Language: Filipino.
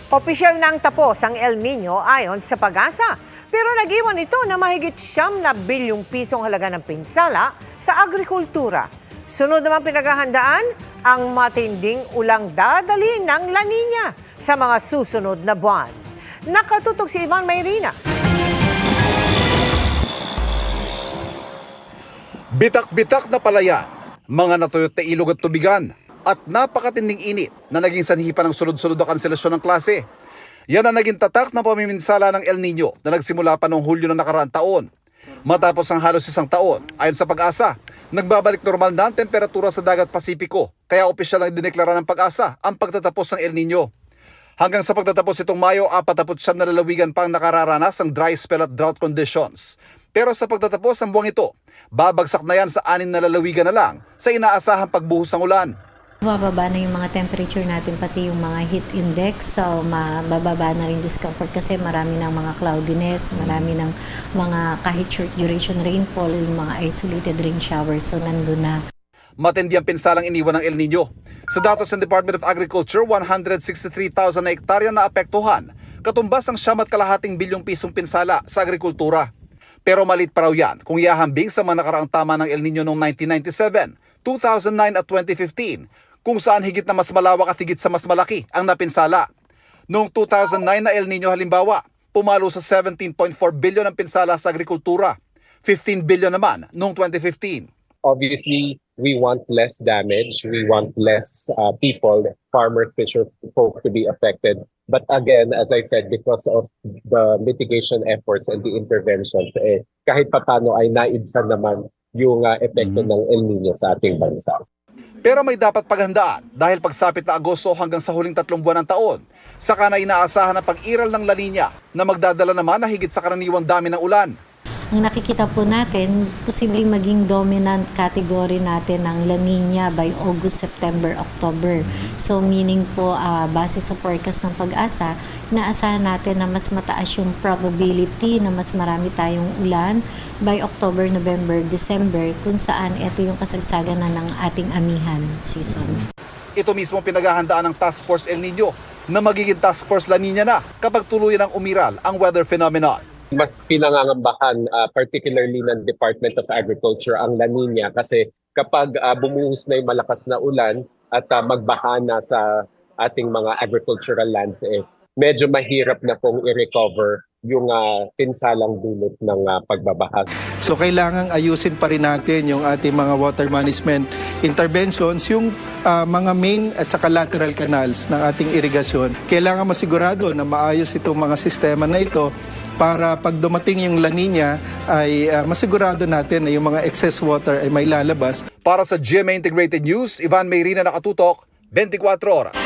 Opisyal nang tapos ang El Nino ayon sa Pag-asa. Pero nag-iwan ito na mahigit 9 bilyong pisong halaga ng pinsala sa agrikultura. Sunod naman pinaghahandaan ang matinding ulang dadali ng La Nina sa mga susunod na buwan. Nakatutok si Ivan Mayrina. Bitak-bitak na palayan, mga natuyot na ilog at tubigan, at napakatinding init na naging sanhi pa ng sunod-sunod na kanselasyon ng klase. Yan ang naging tatak ng pamiminsala ng El Nino na nagsimula pa noong Hulyo ng nakaraang taon. Matapos ang halos isang taon, ayon sa Pag-asa, nagbabalik normal na ang temperatura sa dagat Pasipiko, kaya opisyal ang dineklara ng Pag-asa ang pagtatapos ng El Nino. Hanggang sa pagtatapos itong Mayo, 49 na lalawigan pang nakararanas ng dry spell at drought conditions. Pero sa pagtatapos ng buwang ito, babagsak na yan sa 6 na lalawigan na lang sa inaasahang pagbuhos ng ulan. Bababa na yung mga temperature natin, pati yung mga heat index. So, mabababa na rin discomfort kasi marami ng mga cloudiness, marami ng mga kahit short duration rainfall, yung mga isolated rain showers. So, nandun na. Matindi ang pinsalang iniwan ng El Nino. Sa datos ng Department of Agriculture, 163,000 na hektarya na apektuhan, katumbas ang 7.5 bilyong pisong pinsala sa agrikultura. Pero malit pa raw yan kung iahambing sa mga nakaraang tama ng El Nino noong 1997, 2009 at 2015, kung saan higit na mas malawak at higit sa mas malaki ang napinsala. Noong 2009 na El Nino halimbawa, pumalo sa 17.4 bilyon ang pinsala sa agrikultura, 15 bilyon naman noong 2015. Obviously, we want less damage. We want less people, farmers, fisher folk to be affected. But again, as I said, because of the mitigation efforts and the interventions, kahit papano ay naibsan naman yung epekto ng El Nino sa ating bansa. Pero may dapat paghandaan dahil pagsapit na Agosto hanggang sa huling 3 buwan ng taon, saka na inaasahan ang pag-iral ng La Nina na magdadala naman na higit sa karaniwang dami ng ulan. Ang nakikita po natin, posibleng maging dominant category natin ng La Nina by August, September, October. So meaning po, base sa forecast ng Pag-asa, inaasahan natin na mas mataas yung probability na mas marami tayong ulan by October, November, December, kung saan ito yung kasagsagan na ng ating amihan season. Ito mismo pinaghahandaan ng Task Force El Nino na magiging Task Force La Nina na kapag tuluyan ang umiral ang weather phenomenon. Mas pinangangambahan, particularly ng Department of Agriculture, ang La Nina kasi kapag bumuhos na yung malakas na ulan at magbaha na sa ating mga agricultural lands, medyo mahirap na pong i-recover yung pinsalang dulot ng pagbabaha. So kailangang ayusin pa rin natin yung ating mga water management interventions, yung mga main at saka lateral canals ng ating irigasyon. Kailangan masigurado na maayos itong mga sistema na ito para pag dumating yung La Nina ay masigurado natin na yung mga excess water ay may lalabas. Para sa GMA Integrated News, Ivan Mayrina, nakatutok, 24 oras.